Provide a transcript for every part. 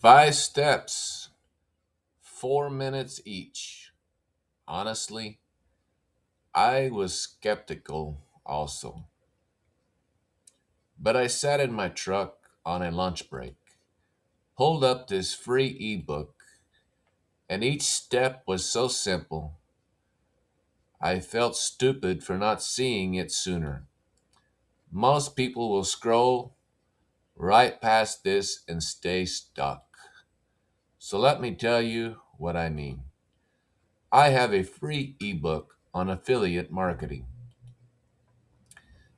Five steps, 4 minutes each. Honestly, I was skeptical also. But I sat in my truck on a lunch break, pulled up this free ebook, and each step was so simple, I felt stupid for not seeing it sooner. Most people will scroll right past this and stay stuck. So let me tell you what I mean. I have a free ebook on affiliate marketing,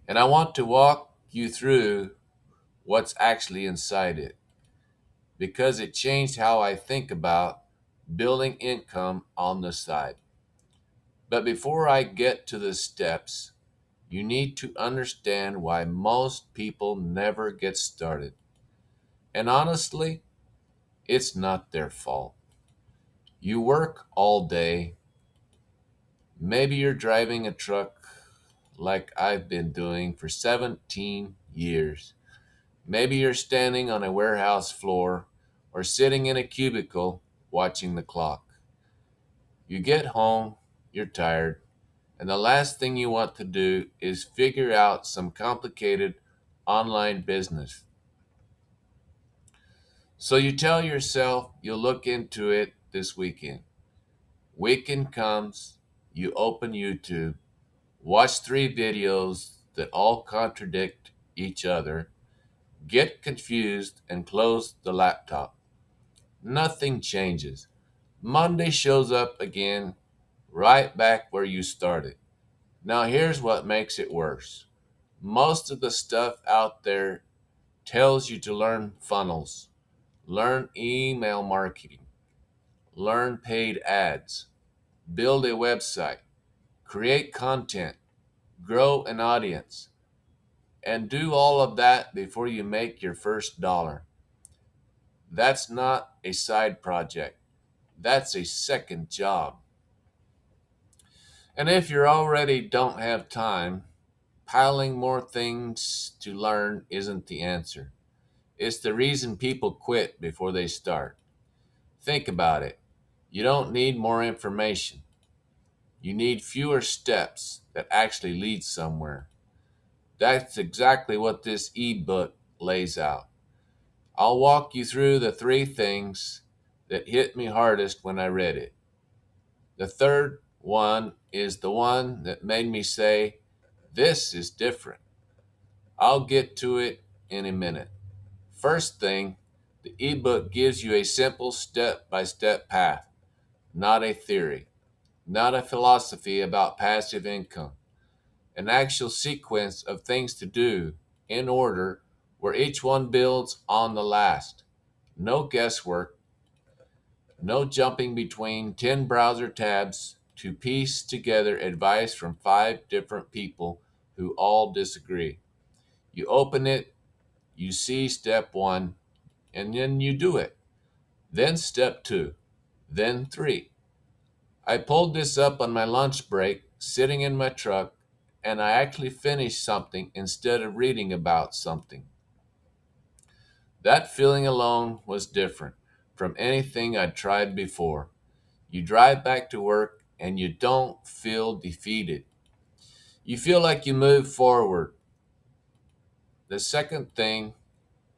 and I want to walk you through what's actually inside it because it changed how I think about building income on the side. But before I get to the steps, you need to understand why most people never get started. And honestly, it's not their fault. You work all day. Maybe you're driving a truck like I've been doing for 17 years. Maybe you're standing on a warehouse floor or sitting in a cubicle watching the clock. You get home, you're tired, and the last thing you want to do is figure out some complicated online business. So you tell yourself you'll look into it this weekend. Weekend comes, you open YouTube, watch three videos that all contradict each other, get confused, and close the laptop. Nothing changes. Monday shows up again, right back where you started. Now, here's what makes it worse. Most of the stuff out there tells you to learn funnels, learn email marketing, learn paid ads, build a website, create content, grow an audience, and do all of that before you make your first dollar. That's not a side project. That's a second job. And if you already don't have time, piling more things to learn isn't the answer. It's the reason people quit before they start. Think about it. You don't need more information. You need fewer steps that actually lead somewhere. That's exactly what this ebook lays out. I'll walk you through the three things that hit me hardest when I read it. The third one is the one that made me say, this is different. I'll get to it in a minute. First thing, the ebook gives you a simple step by step path, not a theory, not a philosophy about passive income, an actual sequence of things to do in order where each one builds on the last. No guesswork, no jumping between 10 browser tabs to piece together advice from five different people who all disagree. You open it, you see step one, and then you do it. Then step two, then three. I pulled this up on my lunch break, sitting in my truck, and I actually finished something instead of reading about something. That feeling alone was different from anything I'd tried before. You drive back to work and you don't feel defeated. You feel like you move forward. The second thing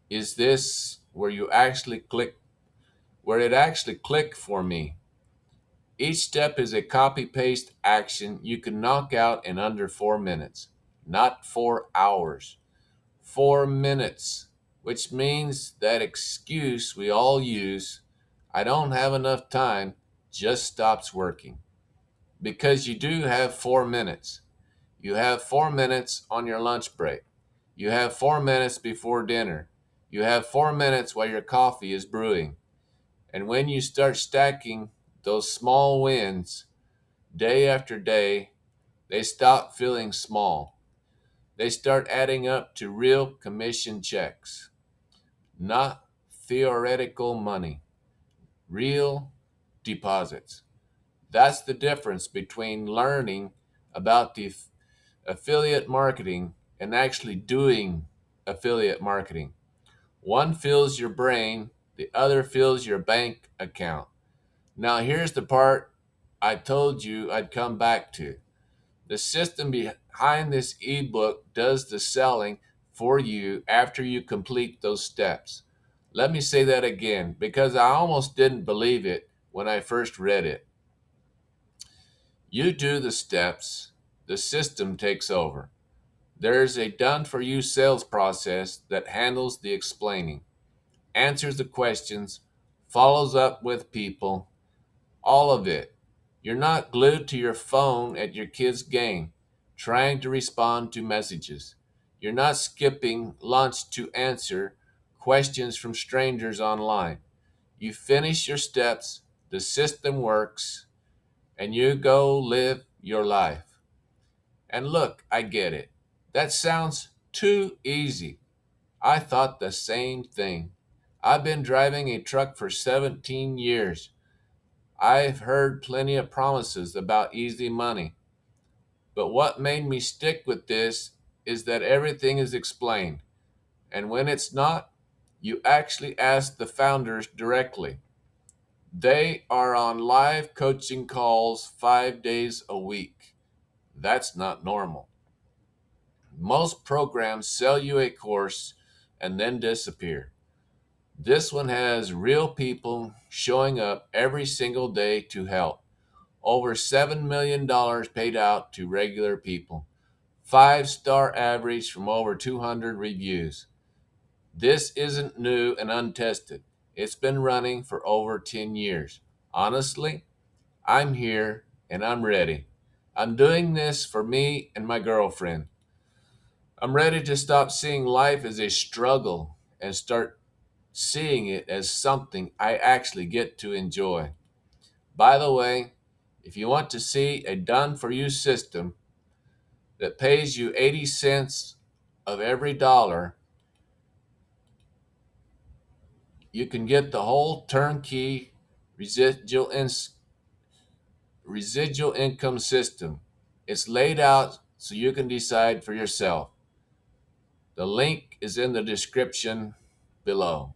is this where it actually clicked for me. Each step is a copy paste action you can knock out in under 4 minutes, not 4 hours. 4 minutes, which means that excuse we all use, I don't have enough time, just stops working. Because you do have 4 minutes. You have 4 minutes on your lunch break. You have 4 minutes before dinner. You have 4 minutes while your coffee is brewing. And when you start stacking those small wins day after day, they stop feeling small. They start adding up to real commission checks, not theoretical money, real deposits. That's the difference between learning about the affiliate marketing and actually doing affiliate marketing. One fills your brain, The other fills your bank account. Now, here's the part I told you I'd come back to. The system behind this ebook does the selling for you after you complete those steps. Let me say that again because I almost didn't believe it when I first read it. You do the steps, the system takes over. There's a done for you sales process that handles the explaining, answers the questions, follows up with people, all of it. You're not glued to your phone at your kid's game, trying to respond to messages. You're not skipping lunch to answer questions from strangers online. You finish your steps, the system works, and you go live your life. And look, I get it. That sounds too easy. I thought the same thing. I've been driving a truck for 17 years. I've heard plenty of promises about easy money. But what made me stick with this is that everything is explained. And when it's not, you actually ask the founders directly. They are on live coaching calls 5 days a week. That's not normal. Most programs sell you a course and then disappear. This one has real people showing up every single day to help. Over $7 million paid out to regular people. 5-star average from over 200 reviews. This isn't new and untested. It's been running for over 10 years. Honestly, I'm here and I'm ready. I'm doing this for me and my girlfriend. I'm ready to stop seeing life as a struggle and start seeing it as something I actually get to enjoy. By the way, if you want to see a done for you system that pays you 80 cents of every dollar, you can get the whole turnkey residual, residual income system. It's laid out so you can decide for yourself. The link is in the description below.